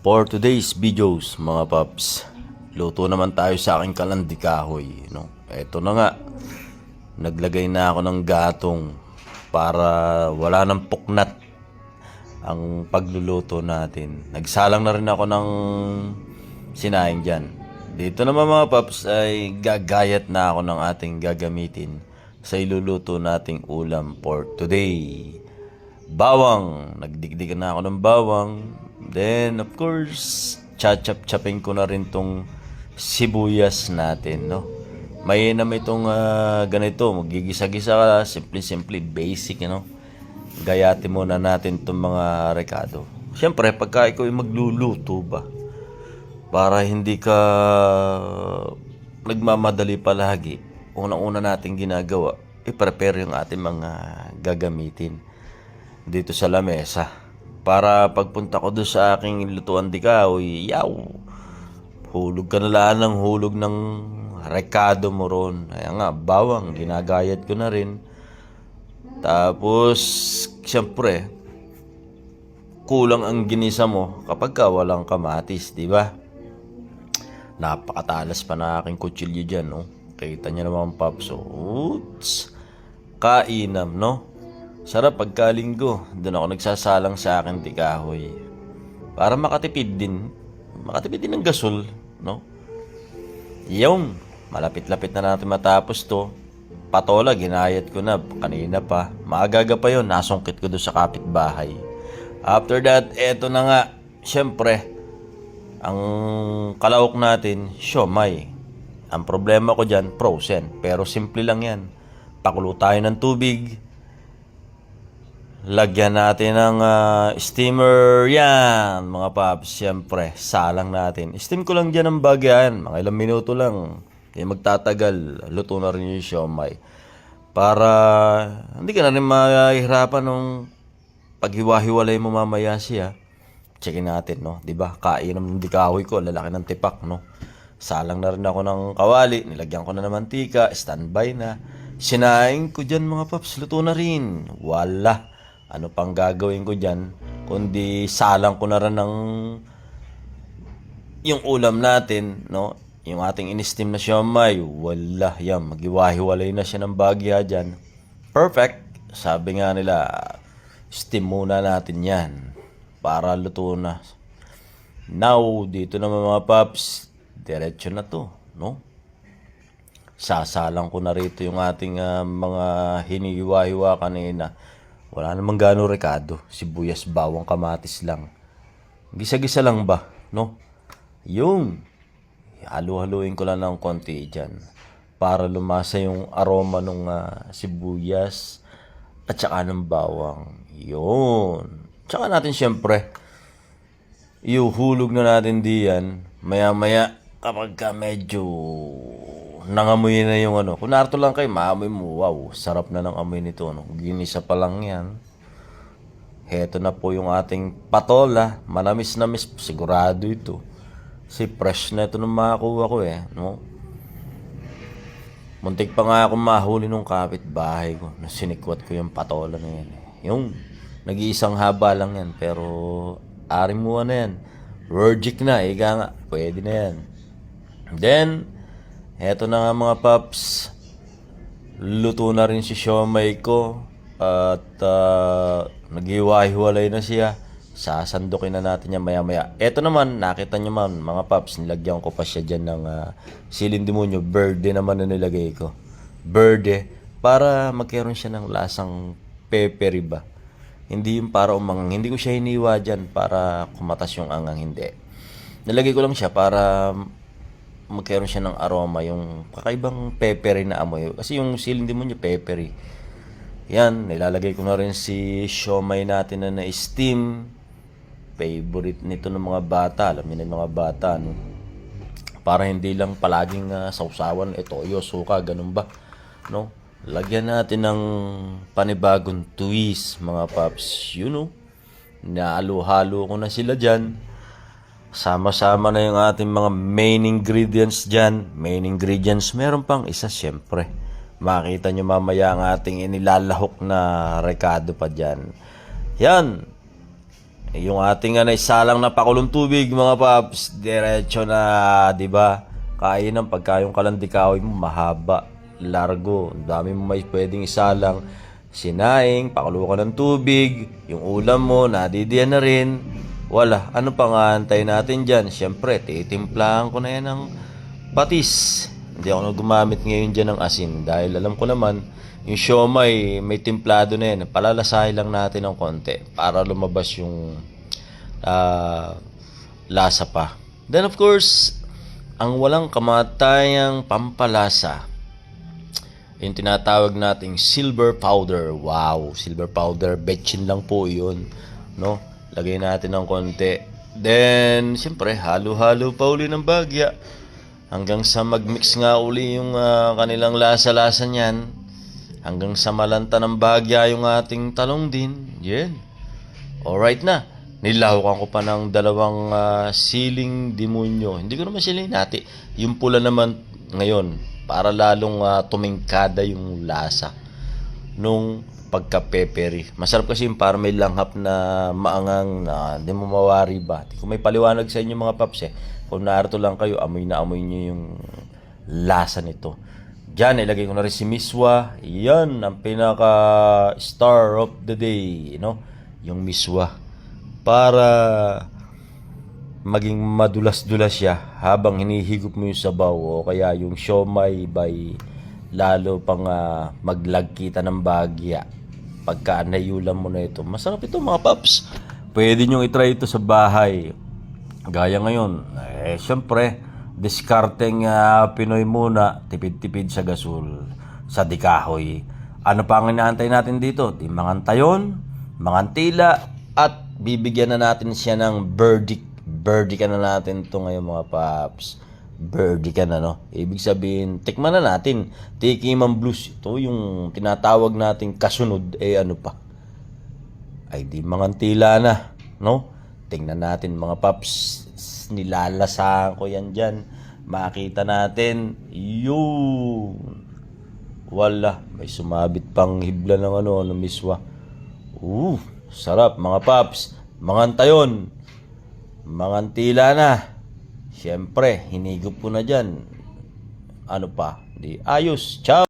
For today's videos, mga paps, luto naman tayo sa aking kalandi kahoy, no? Eto na nga, naglagay na ako ng gatong para wala nang puknat ang pagluluto natin. Nagsalang na rin ako ng sinaing dyan. Dito naman mga paps ay gagayat na ako ng ating gagamitin sa iluluto nating ulam for today. Bawang, nagdigdigan na ako ng bawang. Then of course, chachap-chapin ko na rin tong sibuyas natin, no? Mainam itong ganito, magigisa-gisa ka, simple-simple, basic, no? Gayatin muna natin itong mga rekado. Siyempre, pagka ikaw ay magluluto ba, para hindi ka nagmamadali palagi, unang-una natin ginagawa, i-prepare yung ating mga gagamitin dito sa lamesa. Para pagpunta ko doon sa aking lutuan di kahoy, hulog ka na lang ng hulog ng rekado mo ron. Ayan nga, bawang, ginagayat ko na rin. Tapos, siyempre, kulang ang ginisa mo kapag ka walang kamatis, di ba? Napakatalas pa na aking kutsilyo dyan, no? Kita niyo naman, Pops. Oops! Kainam, no? Sarap pagkalinggo, doon ako nagsasalang sa akin tikahoy. Para makatipid din ng gasol, no? Yung, malapit-lapit na natin matapos to. Patola, ginayat ko na, kanina pa. Maagaga pa yon, nasungkit ko doon sa kapitbahay. After that, eto na nga, syempre, ang kalawok natin, siomay. Ang problema ko dyan, frozen. Pero simple lang yan. Pakulo tayo ng tubig. Lagyan natin ng steamer. Yan, mga paps. Siyempre, salang natin. Steam ko lang dyan ang bagyan. Mga ilang minuto lang. Hindi magtatagal. Luto na rin yung siomay. Para hindi ka na rin mahihirapan nung paghiwa-hiwalay mo mamaya siya. Checkin natin, no? Diba? Kain ng dikahoy ko. Lalaki ng tipak, no? Salang na rin ako ng kawali. Nilagyan ko na ng mantika. Standby na. Sinaing ko dyan, mga paps. Luto na rin. Wala. Ano pang gagawin ko dyan? Kundi salang ko na rin ng yung ulam natin, no? Yung ating in-steam na siomay. Wala. Yan. Maghiwa-hiwalay na siya ng bagya dyan. Perfect. Sabi nga nila, steam muna natin yan. Para luto na. Now, dito naman mga paps, diretso na to, no? Sasalang ko na rito yung ating mga hinihiwa-hiwa kanina. Wala namang gano'ng rekado. Sibuyas, bawang, kamatis lang. Gisa-gisa lang ba, no? Yung, halu-haluin ko lang ng konti dyan. Para lumasa yung aroma ng sibuyas at saka ng bawang. Yun. Tsaka natin siyempre, iuhulog na natin diyan. Maya-maya, kapag ka medyo nangamoy na yung ano. Kung narito lang kayo, maamoy mo. Wow, sarap na ng amoy nito. No? Ginisa pa lang yan. Heto na po yung ating patola. Manamis-namis. Sigurado ito. Kasi fresh na ito nung makakuha ko eh. No? Muntik pa nga akong mahuli nung kapitbahay ko. Sinikwat ko yung patola na yan. Yung nag-iisang haba lang yan. Pero ari mo na yan. Virgic na. Ika nga. Pwede na yan. Then, eto na nga mga paps, luto na rin si siomay ko at naghiwa-hiwalay na siya. Sasandukin na natin yan maya-maya. Eto naman, nakita nyo man mga paps, nilagyan ko pa siya dyan ng siling demonyo. Berde naman na nilagay ko. Berde, para magkaroon siya ng lasang peppery ba. Hindi yung para umangang. Hindi ko siya hiniwa dyan para kumatas yung angang, hindi. Nilagay ko lang siya para magkaroon siya ng aroma, yung kakaibang peppery na amoy. Kasi yung siling demonyo, peppery. Yan, nilalagay ko na rin si siomay natin na na-steam. Favorite nito ng mga bata. Alam niyo ng mga bata, no? Para hindi lang palaging sausawan, toyo, suka, ganun ba? No? Lagyan natin ng panibagong twist, mga paps. You know, nahalo-halo ko na sila dyan. Sama-sama na yung ating mga main ingredients dyan. Main ingredients, meron pang isa syempre. Makita nyo mamaya ang ating inilalahok na rekado pa dyan. Yan. Yung ating isalang na pakulong tubig, mga paps, diretso na, di ba? Kainan pagka yung kalandikaw mo mahaba, largo, ang dami mo may pwedeng isalang. Sinaing, pakulo ka ng tubig, yung ulam mo, nadidiyan na rin. Wala, ano pang aantay natin dyan? Siyempre, titimplahan ko na yan ng patis. Hindi ako na gumamit ngayon dyan ng asin dahil alam ko naman, yung siomay, may timplado na yan. Palalasahin lang natin ng konti para lumabas yung lasa pa. Then of course, ang walang kamatayang pampalasa, yung tinatawag nating silver powder. Wow, silver powder, betchin lang po yun, no? Lagay natin ng konti. Then, siyempre, halo-halo pa uli ng bagya hanggang sa magmix nga uli yung kanilang lasa-lasa niyan. Hanggang sa malanta ng bagya yung ating talong din. Yan. Alright na. Nilahukan ko pa ng 2 siling demonyo. Hindi ko naman sila hinati. Yung pula naman ngayon para lalong tumingkada yung lasa nung pagka-peppery. Masarap kasi yung para may langhap na maangang na hindi mo mawari ba. Kung may paliwanag sa inyo mga paps kung narito lang kayo, amoy na amoy nyo yung lasa nito. Diyan, ilagay ko na rin si miswa. Yan, ang pinaka-star of the day, yung miswa. Para maging madulas-dulas siya habang hinihigop mo yung sabaw o kaya yung siomay by lalo pang maglagkita ng bagya pagka nayulam mo na ito. Masarap ito mga paps. Pwede nyo itry ito sa bahay. Gaya ngayon, syempre, diskarteng Pinoy muna, tipid-tipid sa gasol, sa dikahoy. Ano pa ang inaantay natin dito? Timangan tayon, mangantila, at bibigyan na natin siya ng verdict. Birdie ka na natin ito ngayon mga paps. Birdie ka na, no? Ibig sabihin, tikman na natin. Tikiman blues. Ito yung tinatawag nating kasunod. Ano pa? Ay di mangantila na, no? Tingnan natin mga paps. Nilalasahan ko yan dyan. Makita natin. Yun. Wala. May sumabit pang hibla ng ng miswa. Sarap mga paps. Mangantayon. Mangantila na. Siyempre, hinigop ko na dyan. Ano pa? Di ayos. Ciao!